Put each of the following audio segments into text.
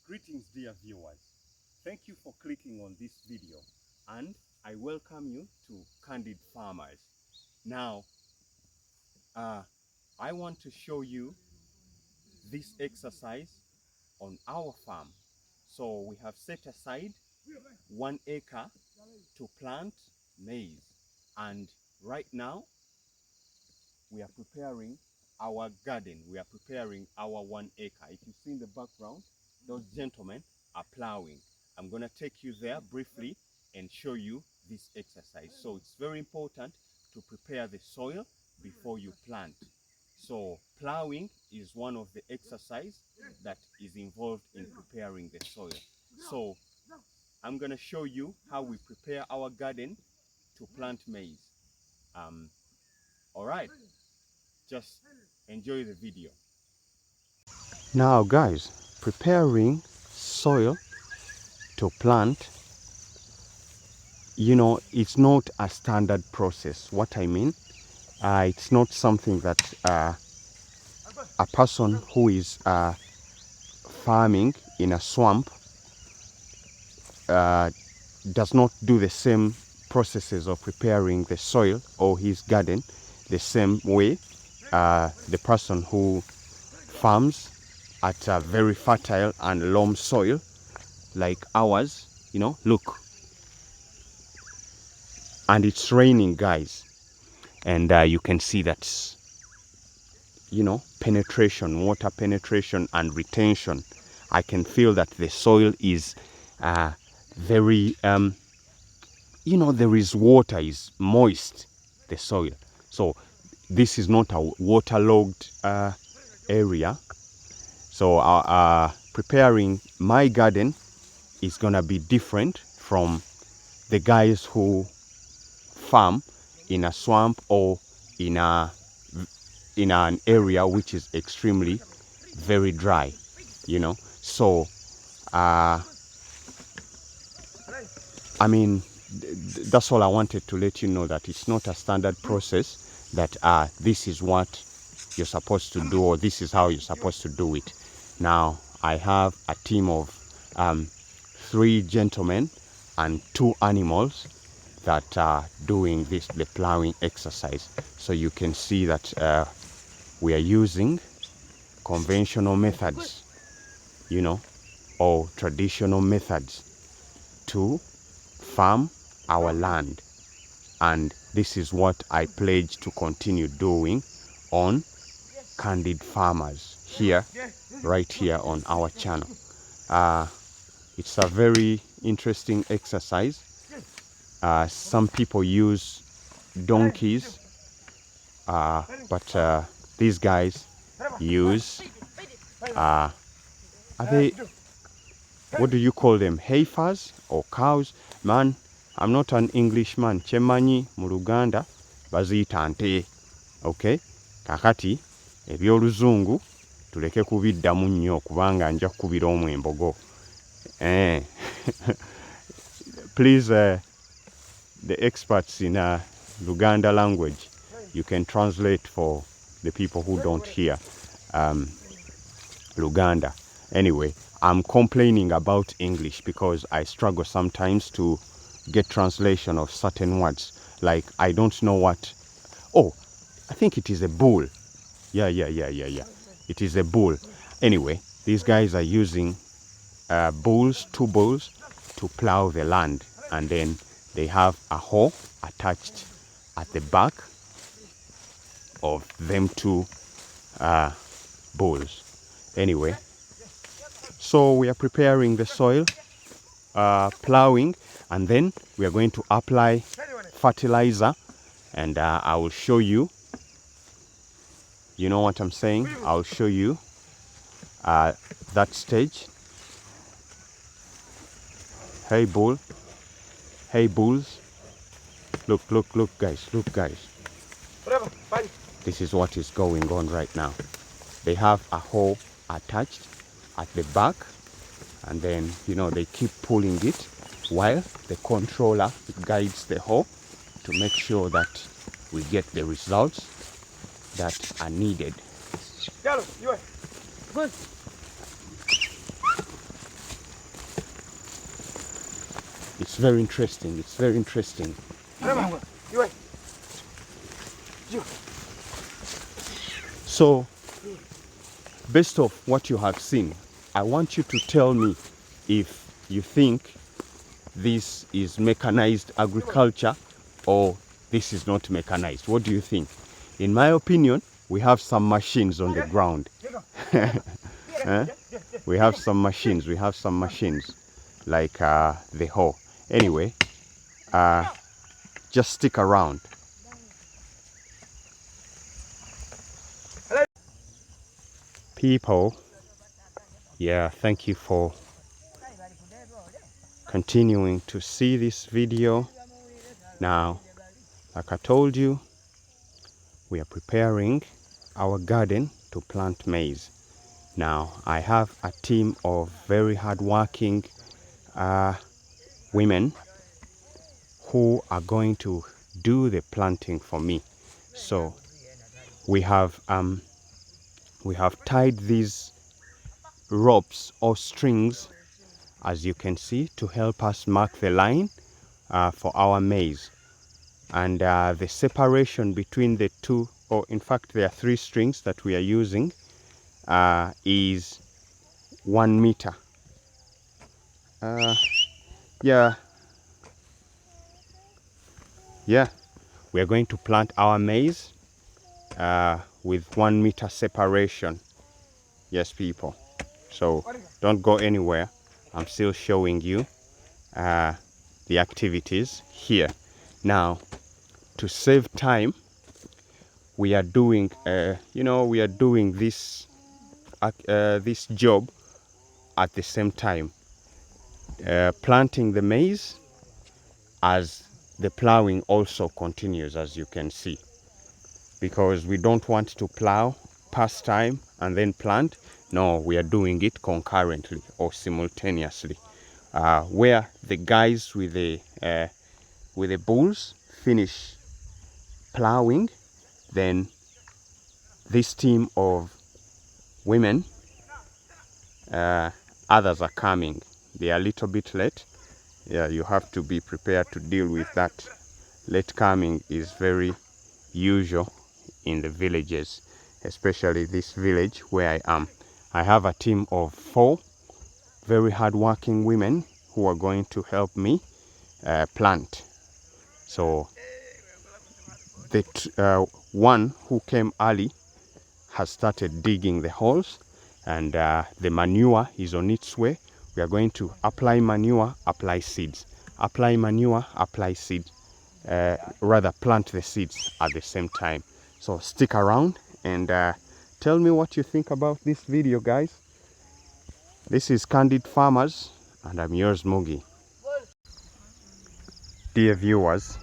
Greetings, dear viewers. Thank you for clicking on this video, and I welcome you to Candid Farmers. Now, I want to show you this exercise on our farm. So we have set aside 1 acre to plant maize, and right now we are preparing our garden. We are preparing our 1 acre. If you see in the background, those gentlemen are plowing. I'm going to take you there briefly and show you this exercise. So it's very important to prepare the soil before you plant. So plowing is one of the exercise that is involved in preparing the soil. So I'm going to show you how we prepare our garden to plant maize. All right, just enjoy the video. Now guys, preparing soil to plant, it's not a standard process. What I mean, it's not something that a person who is farming in a swamp does not do the same processes of preparing the soil or his garden the same way the person who farms at a very fertile and loam soil like ours, look, and it's raining, guys, and you can see that penetration, water penetration and retention. I can feel that the soil is very there is water, is moist, the soil. So this is not a waterlogged area. So preparing my garden is gonna be different from the guys who farm in a swamp or in an area which is extremely very dry, So I mean, that's all I wanted to let you know, that it's not a standard process that this is what you're supposed to do or this is how you're supposed to do it. Now I have a team of 3 gentlemen and 2 animals that are doing the plowing exercise. So you can see that we are using conventional methods, or traditional methods to farm our land. And this is what I pledge to continue doing on Candid Farmers here, right here on our channel. It's a very interesting exercise. Some people use donkeys, but these guys use are they, what do you call them, heifers or cows? Man, I'm not an Englishman. Chemanyi mu Luganda baziyita nte. Okay, kakati ebyoluzungu tuleke kubiddamu nnyo kubanga nja kukubira omwembogo. Please, the experts in Luganda language, you can translate for the people who don't hear Luganda. Anyway, I'm complaining about English because I struggle sometimes to get translation of certain words. Like, I don't know what... Oh, I think it is a bull. Yeah. It is a bull. Anyway, these guys are using 2 bulls to plow the land. And then they have a hoe attached at the back of them 2 bulls. Anyway, so we are preparing the soil, plowing, and then we are going to apply fertilizer, and I will show you, you know what I'm saying, I'll show you that stage. Hey bull, hey bulls, look guys, this is what is going on right now. They have a hoe attached at the back, and then they keep pulling it while the controller guides the hoe to make sure that we get the results that are needed. It's very interesting. It's very interesting. So, based off what you have seen, I want you to tell me if you think this is mechanized agriculture or this is not mechanized. What do you think? In my opinion, we have some machines on the ground. We have some machines. We have some machines like the hoe. Anyway, just stick around. People, yeah, thank you for continuing to see this video. Now, like I told you, we are preparing our garden to plant maize. Now, I have a team of very hardworking women who are going to do the planting for me. So we have tied these ropes or strings, as you can see, to help us mark the line for our maize. And the separation between the two, or in fact there are 3 strings that we are using, is 1 meter. Yeah, we are going to plant our maize with 1 meter separation. Yes, people. So don't go anywhere. I'm still showing you the activities here. Now, to save time, we are doing, we are doing this this job at the same time, planting the maize as the plowing also continues, as you can see, because we don't want to plow past time and then plant. No, we are doing it concurrently or simultaneously, where the guys with the bulls finish plowing, then this team of women, others are coming. They are a little bit late. Yeah, you have to be prepared to deal with that. Late coming is very usual in the villages, especially this village where I am. I have a team of 4 very hardworking women who are going to help me plant. So the one who came early has started digging the holes, and the manure is on its way. We are going to apply manure, apply seeds. Apply manure, apply seed. Rather plant the seeds at the same time. So stick around and tell me what you think about this video, guys. This is Candid Farmers, and I'm yours, Mugi. Dear viewers,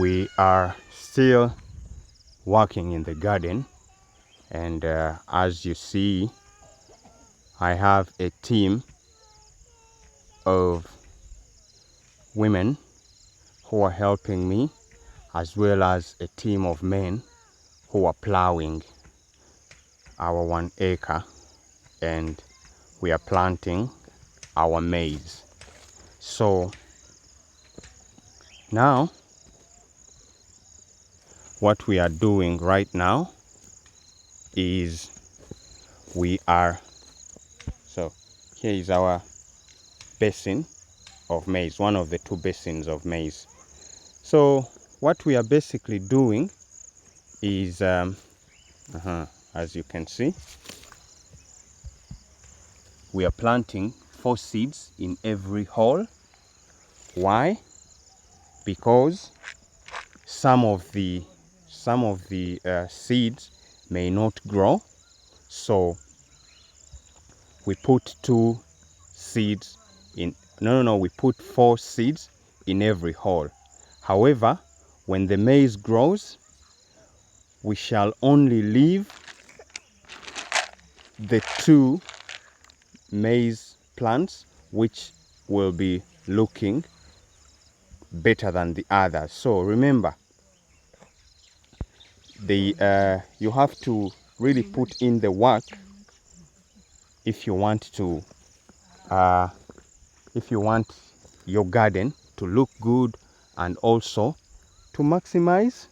we are still working in the garden, and as you see, I have a team of women who are helping me, as well as a team of men who are plowing our 1 acre, and we are planting our maize. So now what we are doing right now is so here is our basin of maize, one of the 2 basins of maize. So what we are basically doing is as you can see, we are planting 4 seeds in every hole. Why? Because some of the seeds may not grow, so we put 2 seeds in. We put 4 seeds in every hole. However, when the maize grows, we shall only leave the 2 maize plants which will be looking better than the others. So remember, you have to really put in the work if you want to if you want your garden to look good and also to maximize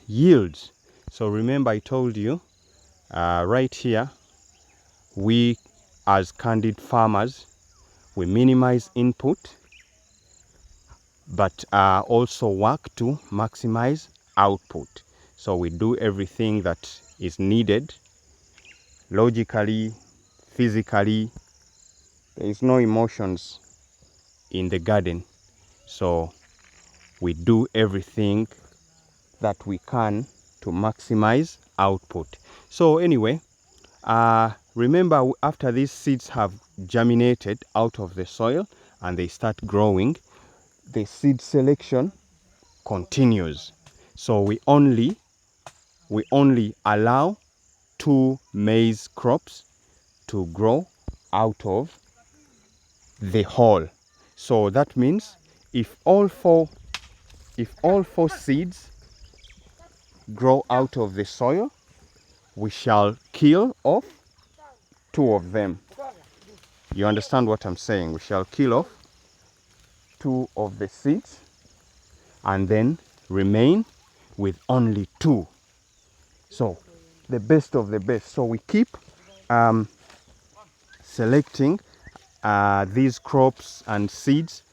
yields. So remember I told you right here, we as Candid farmers, we minimize input but also work to maximize output. So we do everything that is needed logically, physically. There is no emotions in the garden, so we do everything that we can to maximize output. So anyway, remember, after these seeds have germinated out of the soil and they start growing, the seed selection continues. So we only allow 2 maize crops to grow out of the whole. So that means if all four seeds grow out of the soil, we shall kill off 2 of them. You understand what I'm saying? We shall kill off 2 of the seeds and then remain with only 2. So the best of the best. So we keep selecting these crops and seeds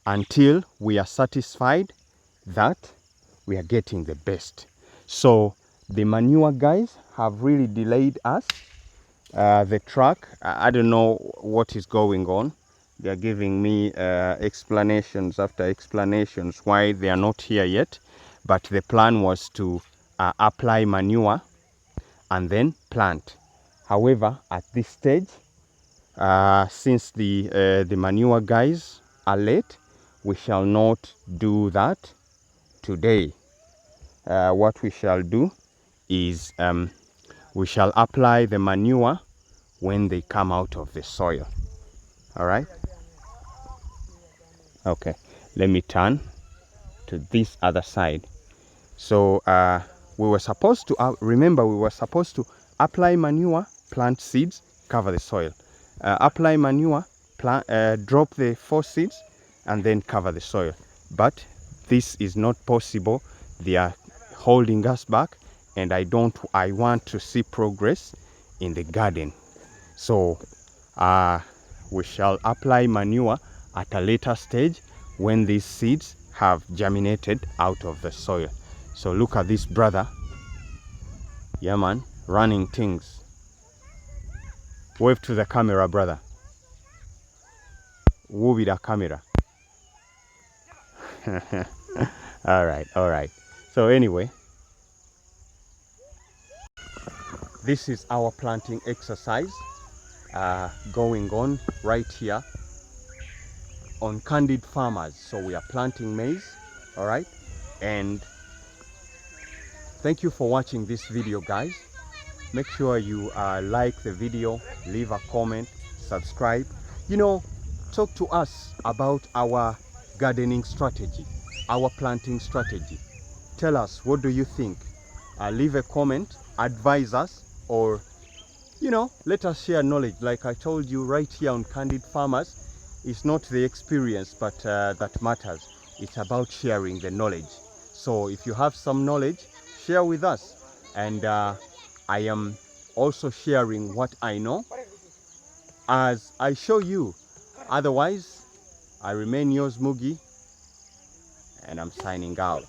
until we are satisfied that we are getting the best. So the manure guys have really delayed us. The truck, I don't know what is going on. They are giving me explanations after explanations why they are not here yet. But the plan was to apply manure and then plant. However, at this stage, since the manure guys are late, we shall not do that today. What we shall do is we shall apply the manure when they come out of the soil. All right. Okay, let me turn to this other side. So we were supposed to remember, we were supposed to apply manure, plant seeds, cover the soil. Apply manure, plant, drop the 4 seeds and then cover the soil. But this is not possible. They are holding us back, and I want to see progress in the garden. So we shall apply manure at a later stage when these seeds have germinated out of the soil. So look at this brother. Yeah man, running things. Wave to the camera, brother. Wave the camera. All right. So anyway, this is our planting exercise going on right here on Candid Farmers. So we are planting maize, all right? And thank you for watching this video, guys. Make sure you like the video, leave a comment, subscribe. You know, talk to us about our gardening strategy, our planting strategy. Tell us, what do you think? Leave a comment, advise us, or, you know, let us share knowledge. Like I told you right here on Candid Farmers, it's not the experience, but that matters. It's about sharing the knowledge. So if you have some knowledge, share with us. And I am also sharing what I know as I show you. Otherwise, I remain yours, Mugi, and I'm signing out.